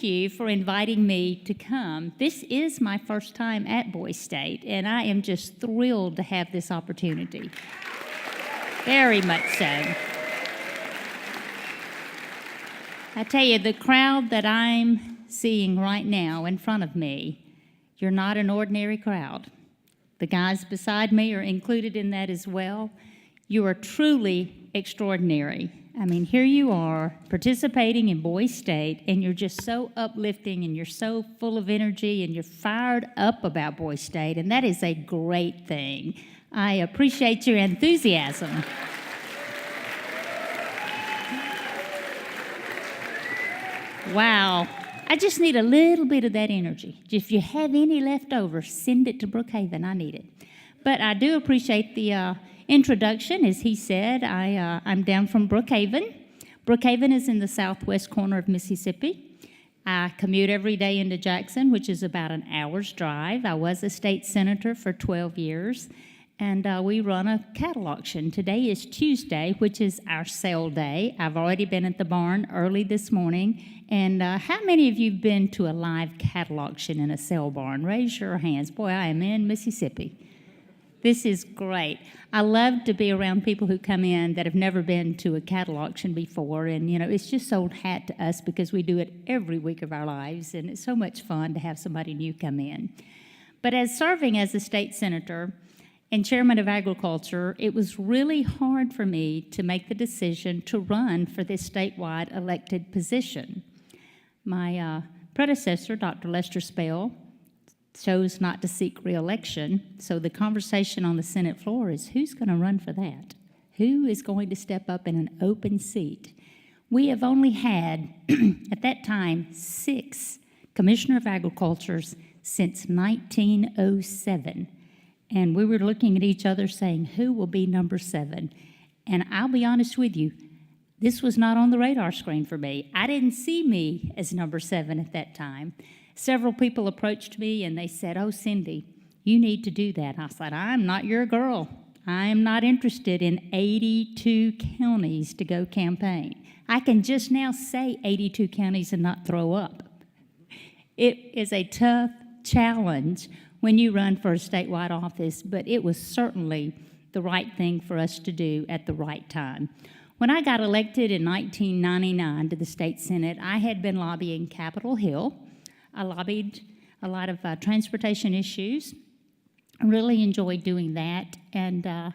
you for inviting me to come. This is my first time at Boys State, and I am just thrilled to have this opportunity. Very much so. I tell you, the crowd that I'm seeing right now in front of me, you're not an ordinary crowd. The guys beside me are included in that as well. You are truly extraordinary. I mean, here you are participating in Boys State, and you're just so uplifting, and you're so full of energy, and you're fired up about Boys State, and that is a great thing. I appreciate your enthusiasm. Wow. I just need a little bit of that energy. If you have any left over, send it to Brookhaven. I need it. But I do appreciate the introduction. As he said, I'm down from Brookhaven. Brookhaven is in the southwest corner of Mississippi. I commute every day into Jackson, which is about an hour's drive. I was a state senator for 12 years, and we run a cattle auction. Today is Tuesday, which is our sale day. I've already been at the barn early this morning. And how many of you have been to a live cattle auction in a sale barn? Raise your hands. Boy, I am in Mississippi. This is great. I love to be around people who come in that have never been to a cattle auction before. And, you know, it's just old hat to us because we do it every week of our lives. And it's so much fun to have somebody new come in. But as serving as a state senator and chairman of agriculture, it was really hard for me to make the decision to run for this statewide elected position. My predecessor, Dr. Lester Spell, chose not to seek re-election, so the conversation on the Senate floor is who's going to run for that? Who is going to step up in an open seat? We have only had, at that time, 6 Commissioner of Agricultures since 1907, and we were looking at each other saying, who will be number 7? And I'll be honest with you, this was not on the radar screen for me. I didn't see me as number 7 at that time. Several people approached me and they said, oh, Cindy, you need to do that. I said, I'm not your girl. I am not interested in 82 counties to go campaign. I can just now say 82 counties and not throw up. It is a tough challenge when you run for a statewide office, but it was certainly the right thing for us to do at the right time. When I got elected in 1999 to the state Senate, I had been lobbying Capitol Hill. I lobbied a lot of transportation issues. I really enjoyed doing that. And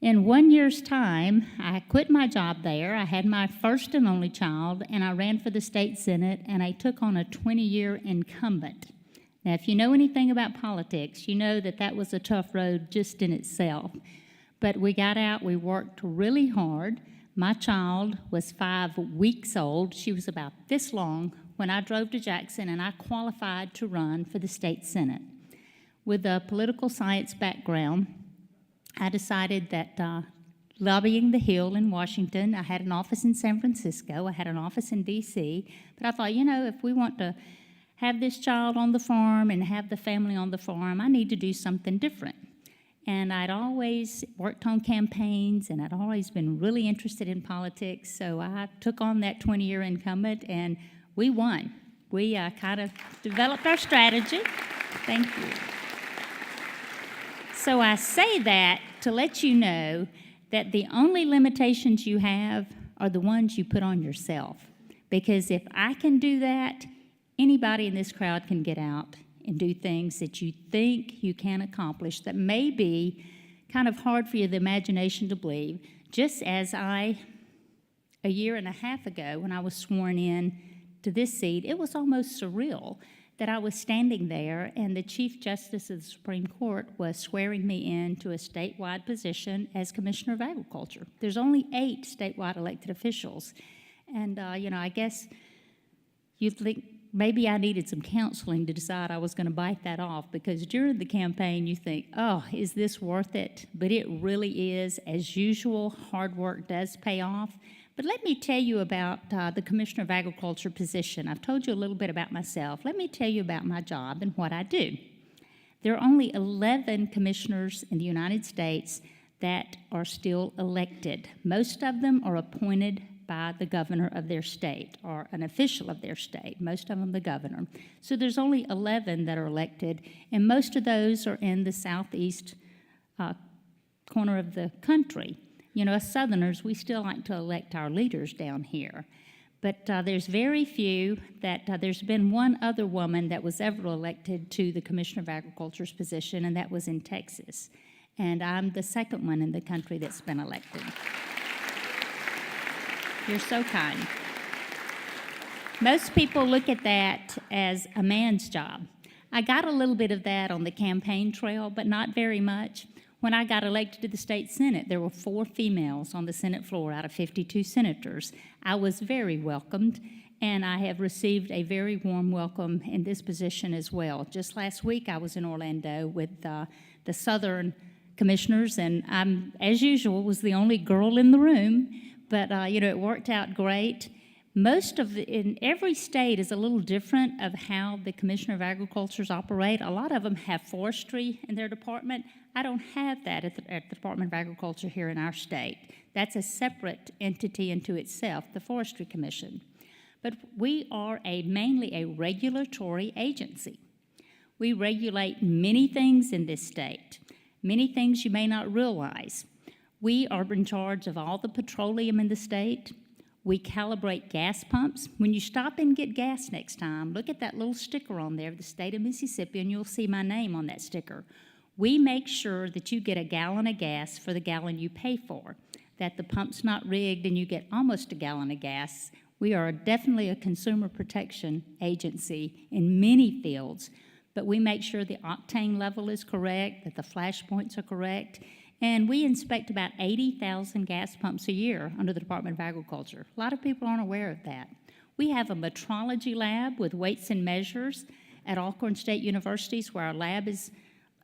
in 1 year's time, I quit my job there. I had my first and only child, and I ran for the state Senate, and I took on a 20-year incumbent. Now, if you know anything about politics, you know that that was a tough road just in itself. But we got out, we worked really hard. My child was 5 weeks old. She was about this long when I drove to Jackson, and I qualified to run for the state Senate. With a political science background, I decided that lobbying the Hill in Washington, I had an office in San Francisco, I had an office in D.C., but I thought, you know, if we want to have this child on the farm and have the family on the farm, I need to do something different. And I'd always worked on campaigns, and I'd always been really interested in politics, so I took on that 20-year incumbent, and we won. We kind of developed our strategy. Thank you. So I say that to let you know that the only limitations you have are the ones you put on yourself. Because if I can do that, anybody in this crowd can get out and do things that you think you can accomplish that may be kind of hard for the imagination to believe. Just as a year and a half ago, when I was sworn in to this seat, it was almost surreal that I was standing there and the Chief Justice of the Supreme Court was swearing me in to a statewide position as Commissioner of Agriculture. There's only 8 statewide elected officials. And, I guess you'd think maybe I needed some counseling to decide I was going to bite that off, because during the campaign you think, oh, is this worth it? But it really is. As usual, hard work does pay off. But let me tell you about the Commissioner of Agriculture position. I've told you a little bit about myself. Let me tell you about my job and what I do. There are only 11 commissioners in the United States that are still elected. Most of them are appointed by the governor of their state or an official of their state, most of them the governor. So there's only 11 that are elected, and most of those are in the southeast corner of the country. You know, as Southerners, we still like to elect our leaders down here. But there's very few there's been one other woman that was ever elected to the Commissioner of Agriculture's position, and that was in Texas. And I'm the second one in the country that's been elected. You're so kind. Most people look at that as a man's job. I got a little bit of that on the campaign trail, but not very much. When I got elected to the state Senate, there were 4 females on the Senate floor out of 52 senators. I was very welcomed, and I have received a very warm welcome in this position as well. Just last week, I was in Orlando with the Southern commissioners, and I, as usual, was the only girl in the room, but it worked out great. In every state is a little different of how the Commissioner of Agriculture's operate. A lot of them have forestry in their department. I don't have that at the Department of Agriculture here in our state. That's a separate entity unto itself, the Forestry Commission. But we are mainly a regulatory agency. We regulate many things in this state, many things you may not realize. We are in charge of all the petroleum in the state. We calibrate gas pumps. When you stop and get gas next time, look at that little sticker on there of the state of Mississippi, and you'll see my name on that sticker. We make sure that you get a gallon of gas for the gallon you pay for, that the pump's not rigged and you get almost a gallon of gas. We are definitely a consumer protection agency in many fields, but we make sure the octane level is correct, that the flash points are correct, and we inspect about 80,000 gas pumps a year under the Department of Agriculture. A lot of people aren't aware of that. We have a Metrology Lab with weights and measures at Alcorn State Universities where our lab is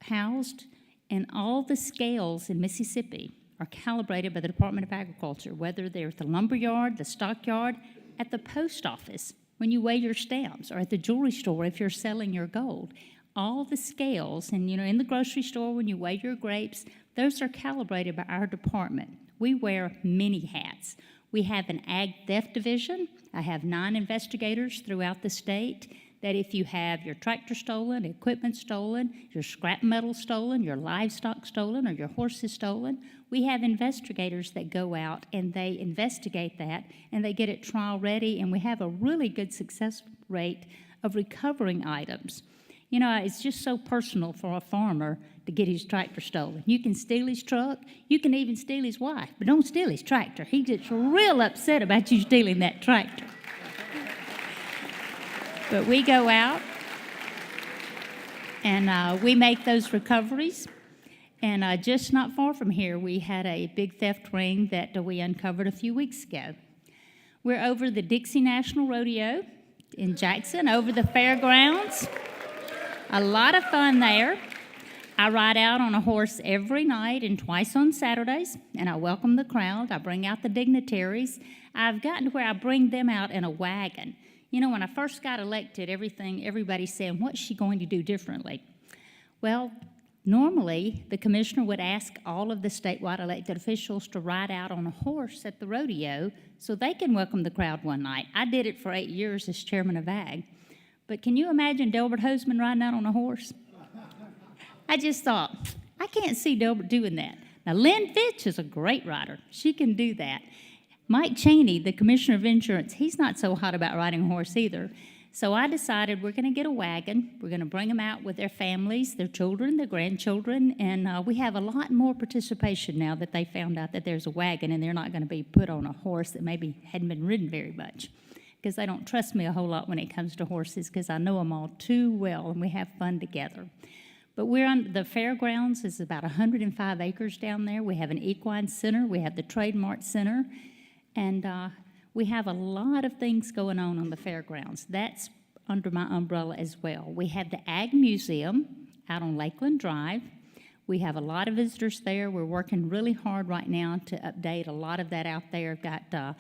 housed, and all the scales in Mississippi are calibrated by the Department of Agriculture, whether they're at the lumber yard, the stockyard, at the post office when you weigh your stamps, or at the jewelry store if you're selling your gold. All the scales, and in the grocery store when you weigh your grapes, those are calibrated by our department. We wear many hats. We have an ag theft division. I have 9 investigators throughout the state that if you have your tractor stolen, equipment stolen, your scrap metal stolen, your livestock stolen, or your horses stolen, we have investigators that go out and they investigate that and they get it trial ready, and we have a really good success rate of recovering items. It's just so personal for a farmer to get his tractor stolen. You can steal his truck, you can even steal his wife, but don't steal his tractor. He gets real upset about you stealing that tractor. But we go out and we make those recoveries. And just not far from here, we had a big theft ring that we uncovered a few weeks ago. We're over the Dixie National Rodeo in Jackson, over the fairgrounds. A lot of fun there. I ride out on a horse every night and twice on Saturdays, and I welcome the crowd. I bring out the dignitaries. I've gotten to where I bring them out in a wagon. When I first got elected, everybody said, what's she going to do differently? Well, normally the commissioner would ask all of the statewide elected officials to ride out on a horse at the rodeo so they can welcome the crowd one night. I did it for 8 years as chairman of AG. But can you imagine Delbert Hoseman riding out on a horse? I just thought, I can't see Delbert doing that. Now, Lynn Fitch is a great rider. She can do that. Mike Cheney, the commissioner of insurance, he's not so hot about riding a horse either. So I decided we're going to get a wagon. We're going to bring them out with their families, their children, their grandchildren, and we have a lot more participation now that they found out that there's a wagon and they're not going to be put on a horse that maybe hadn't been ridden very much, because they don't trust me a whole lot when it comes to horses because I know them all too well, and we have fun together. But we're on the fairgrounds. Is about 105 acres down there. We have an equine center. We have the trademark center. And we have a lot of things going on the fairgrounds. That's under my umbrella as well. We have the Ag Museum out on Lakeland Drive. We have a lot of visitors there. We're working really hard right now to update a lot of that out there. I've got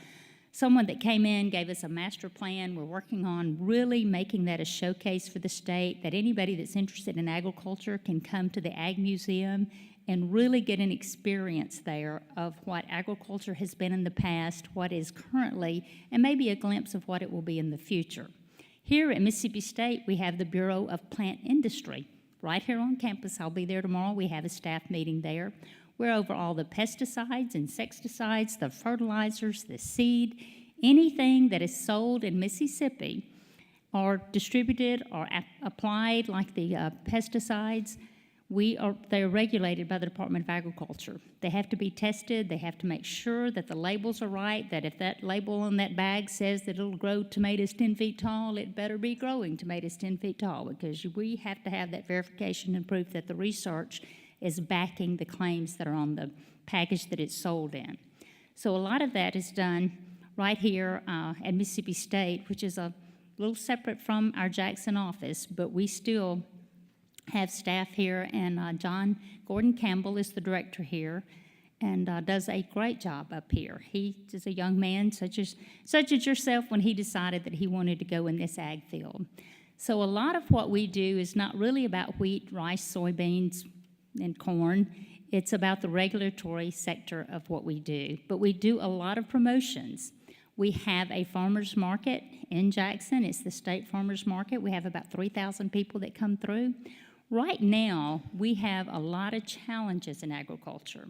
someone that came in, gave us a master plan. We're working on really making that a showcase for the state, that anybody that's interested in agriculture can come to the Ag Museum and really get an experience there of what agriculture has been in the past, what is currently, and maybe a glimpse of what it will be in the future. Here at Mississippi State, we have the Bureau of Plant Industry. Right here on campus, I'll be there tomorrow. We have a staff meeting there. We're over all the pesticides, insecticides, the fertilizers, the seed, anything that is sold in Mississippi or distributed or applied, like the pesticides. They're regulated by the Department of Agriculture. They have to be tested. They have to make sure that the labels are right, that if that label on that bag says that it'll grow tomatoes 10 feet tall, it better be growing tomatoes 10 feet tall, because we have to have that verification and proof that the research is backing the claims that are on the package that it's sold in. So a lot of that is done right here at Mississippi State, which is a little separate from our Jackson office, but we still have staff here, and John Gordon Campbell is the director here and does a great job up here. He is a young man such as yourself when he decided that he wanted to go in this ag field. So a lot of what we do is not really about wheat, rice, soybeans, and corn. It's about the regulatory sector of what we do. But we do a lot of promotions. We have a farmers market in Jackson. It's the state farmers market. We have about 3,000 people that come through. Right now, we have a lot of challenges in agriculture.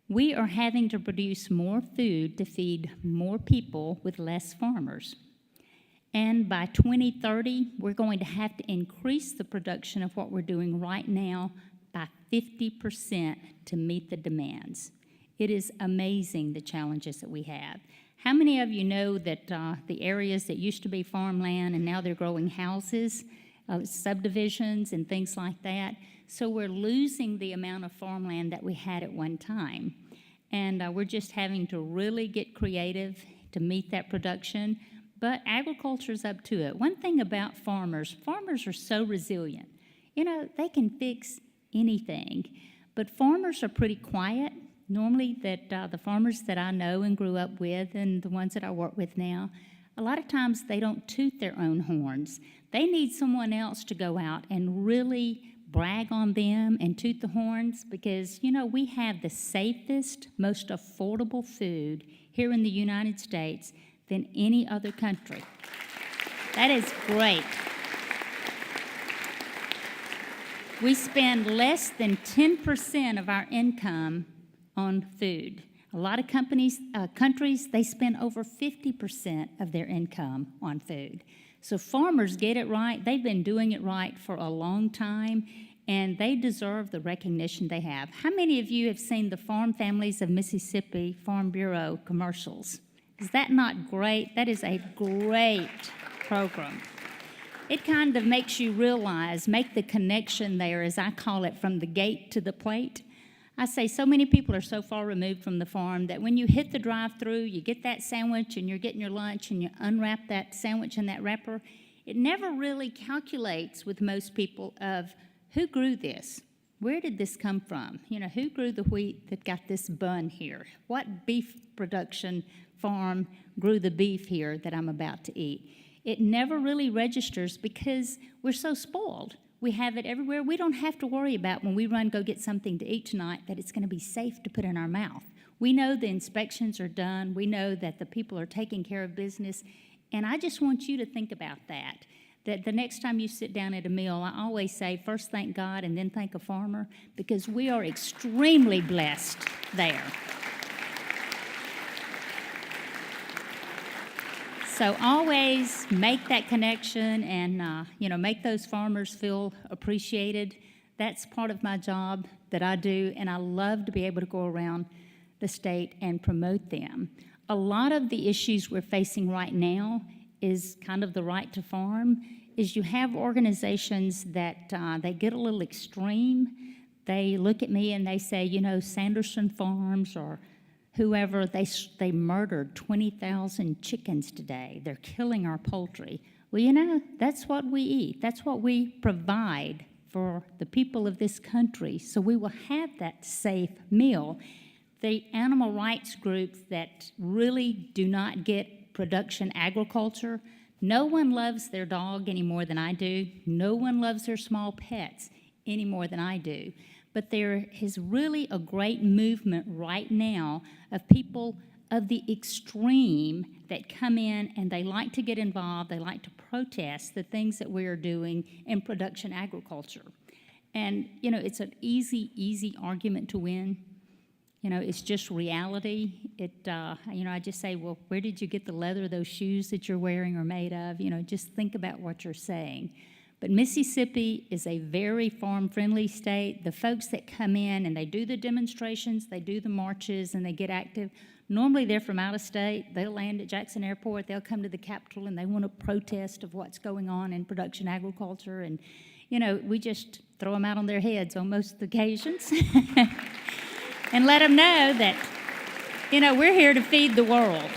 We are having to produce more food to feed more people with less farmers. And by 2030, we're going to have to increase the production of what we're doing right now by 50% to meet the demands. It is amazing the challenges that we have. How many of you know that the areas that used to be farmland and now they're growing houses, subdivisions and things like that? So we're losing the amount of farmland that we had at one time. And we're just having to really get creative to meet that production. But agriculture's up to it. One thing about farmers are so resilient. You know, they can fix anything. But farmers are pretty quiet. Normally the farmers that I know and grew up with and the ones that I work with now, a lot of times they don't toot their own horns. They need someone else to go out and really brag on them and toot the horns, because, you know, we have the safest, most affordable food here in the United States than any other country. That is great. We spend less than 10% of our income on food. A lot of countries, they spend over 50% of their income on food. So farmers get it right. They've been doing it right for a long time, and they deserve the recognition they have. How many of you have seen the Farm Families of Mississippi Farm Bureau commercials? Is that not great? That is a great program. It kind of makes you realize, make the connection there, as I call it, from the gate to the plate. I say so many people are so far removed from the farm that when you hit the drive-through, you get that sandwich and you're getting your lunch and you unwrap that sandwich in that wrapper, it never really calculates with most people of who grew this? Where did this come from? You know, who grew the wheat that got this bun here? What beef production farm grew the beef here that I'm about to eat? It never really registers because we're so spoiled. We have it everywhere. We don't have to worry about when we go get something to eat tonight that it's going to be safe to put in our mouth. We know the inspections are done. We know that the people are taking care of business. And I just want you to think about that the next time you sit down at a meal, I always say, first thank God and then thank a farmer, because we are extremely blessed there. So always make that connection and, make those farmers feel appreciated. That's part of my job that I do, and I love to be able to go around the state and promote them. A lot of the issues we're facing right now is kind of the right to farm, is you have organizations that they get a little extreme. They look at me and they say, Sanderson Farms or whoever, they murdered 20,000 chickens today. They're killing our poultry. Well, that's what we eat. That's what we provide for the people of this country. So we will have that safe meal. The animal rights groups that really do not get production agriculture, no one loves their dog any more than I do. No one loves their small pets any more than I do. But there is really a great movement right now of people of the extreme that come in and they like to get involved, they like to protest the things that we are doing in production agriculture. And, it's an easy argument to win. It's just reality. I just say, well, where did you get the leather those shoes that you're wearing are made of? Just think about what you're saying. But Mississippi is a very farm-friendly state. The folks that come in and they do the demonstrations, they do the marches, and they get active, normally they're from out of state. They'll land at Jackson Airport. They'll come to the Capitol, and they want to protest of what's going on in production agriculture. And, we just throw them out on their heads on most occasions and let them know that, we're here to feed the world.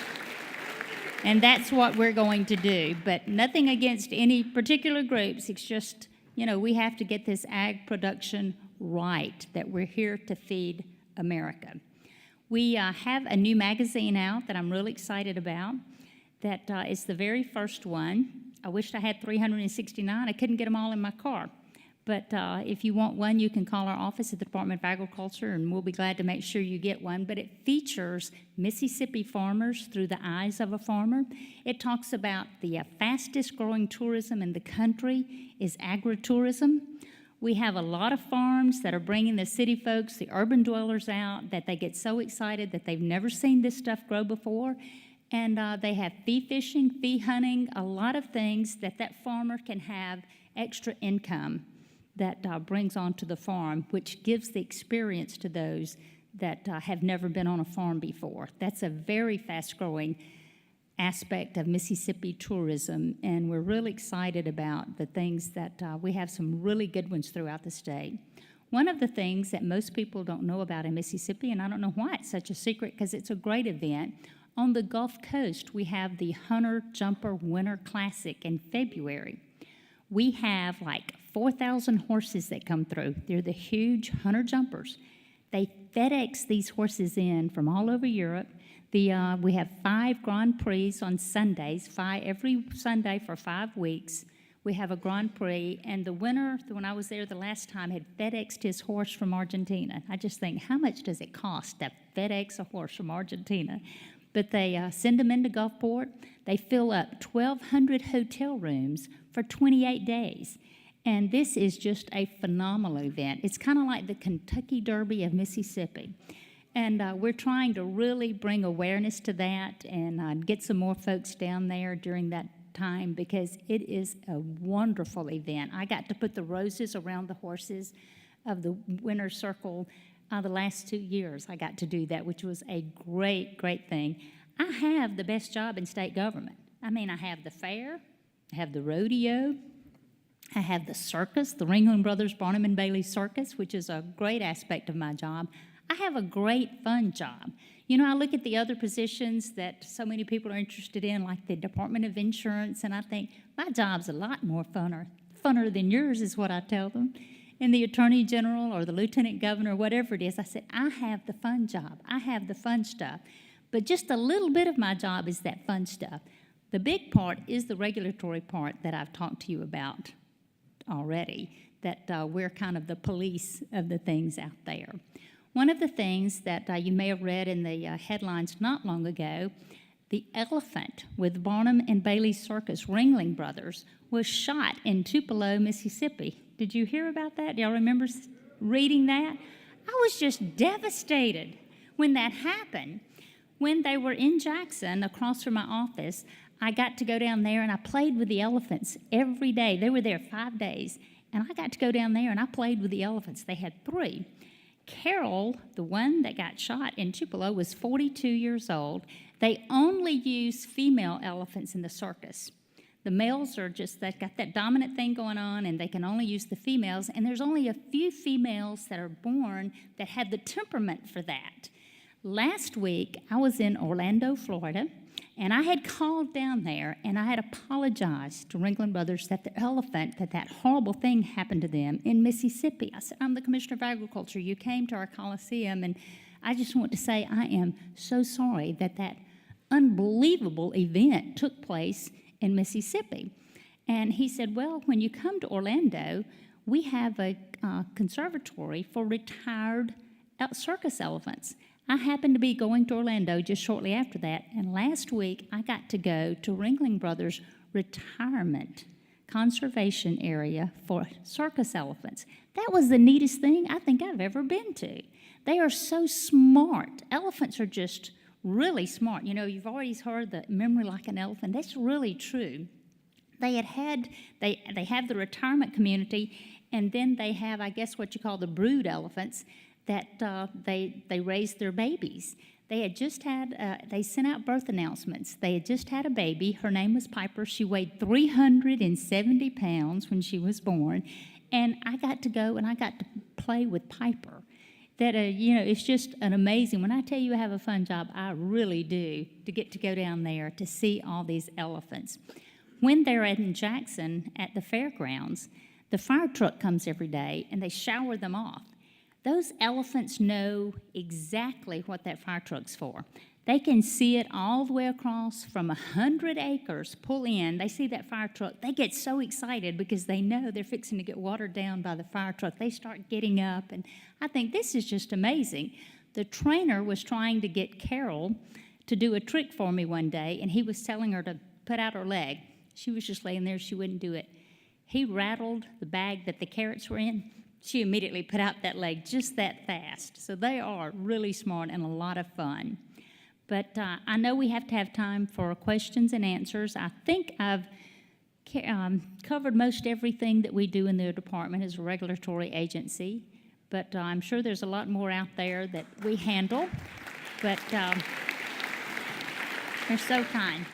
And that's what we're going to do. But nothing against any particular groups. It's just, we have to get this ag production right, that we're here to feed America. We have a new magazine out that I'm really excited about. That is the very first one. I wished I had 369. I couldn't get them all in my car. But if you want one, you can call our office at the Department of Agriculture, and we'll be glad to make sure you get one. But it features Mississippi farmers through the eyes of a farmer. It talks about the fastest growing tourism in the country is agritourism. We have a lot of farms that are bringing the city folks, the urban dwellers out, that they get so excited that they've never seen this stuff grow before. And they have fee fishing, fee hunting, a lot of things that farmer can have extra income that brings onto the farm, which gives the experience to those that have never been on a farm before. That's a very fast-growing aspect of Mississippi tourism, and we're really excited about the things that we have some really good ones throughout the state. One of the things that most people don't know about in Mississippi, and I don't know why it's such a secret because it's a great event, on the Gulf Coast we have the Hunter Jumper Winter Classic in February. We have like 4,000 horses that come through. They're the huge hunter jumpers. They FedEx these horses in from all over Europe. We have 5 Grand Prix on Sundays, 5 every Sunday for 5 weeks. We have a Grand Prix, and the winner, when I was there the last time, had FedExed his horse from Argentina. I just think, how much does it cost to FedEx a horse from Argentina? But they send them into Gulfport. They fill up 1,200 hotel rooms for 28 days. And this is just a phenomenal event. It's kind of like the Kentucky Derby of Mississippi. And we're trying to really bring awareness to that and get some more folks down there during that time because it is a wonderful event. I got to put the roses around the horses of the winner's circle the last 2 years. I got to do that, which was a great, great thing. I have the best job in state government. I mean, I have the fair, I have the rodeo, I have the circus, the Ringling Brothers Barnum and Bailey Circus, which is a great aspect of my job. I have a great fun job. I look at the other positions that so many people are interested in, like the Department of Insurance, and I think, my job's a lot more funner than yours is what I tell them. And the Attorney General or the Lieutenant Governor, whatever it is, I said, I have the fun job. I have the fun stuff. But just a little bit of my job is that fun stuff. The big part is the regulatory part that I've talked to you about already, that we're kind of the police of the things out there. One of the things that you may have read in the headlines not long ago, the elephant with Barnum and Bailey Circus, Ringling Brothers, was shot in Tupelo, Mississippi. Did you hear about that? Do y'all remember reading that? I was just devastated when that happened. When they were in Jackson, across from my office, I got to go down there and I played with the elephants every day. They were there 5 days, and I got to go down there and I played with the elephants. They had 3. Carol, the one that got shot in Tupelo, was 42 years old. They only use female elephants in the circus. The males are just, they've got that dominant thing going on, and they can only use the females, and there's only a few females that are born that have the temperament for that. Last week, I was in Orlando, Florida, and I had called down there, and I had apologized to Ringling Brothers that the elephant, that horrible thing happened to them in Mississippi. I said, I'm the Commissioner of Agriculture. You came to our Coliseum, and I just want to say I am so sorry that unbelievable event took place in Mississippi. And he said, well, when you come to Orlando, we have a conservatory for retired circus elephants. I happened to be going to Orlando just shortly after that, and last week I got to go to Ringling Brothers' retirement conservation area for circus elephants. That was the neatest thing I think I've ever been to. They are so smart. Elephants are just really smart. You know, you've always heard the memory like an elephant. That's really true. They have the retirement community, and then they have, I guess, what you call the brood elephants that they raise their babies. They had just had, they sent out birth announcements. They had just had a baby. Her name was Piper. She weighed 370 pounds when she was born. And I got to go and I got to play with Piper. That, it's just an amazing, when I tell you I have a fun job, I really do, to get to go down there to see all these elephants. When they're in Jackson at the fairgrounds, the fire truck comes every day and they shower them off. Those elephants know exactly what that fire truck's for. They can see it all the way across from 100 acres, pull in. They see that fire truck. They get so excited because they know they're fixing to get watered down by the fire truck. They start getting up, and I think this is just amazing. The trainer was trying to get Carol to do a trick for me one day, and he was telling her to put out her leg. She was just laying there. She wouldn't do it. He rattled the bag that the carrots were in. She immediately put out that leg just that fast. So they are really smart and a lot of fun. But I know we have to have time for questions and answers. I think I've covered most everything that we do in the department as a regulatory agency. But I'm sure there's a lot more out there that we handle. But they're so kind.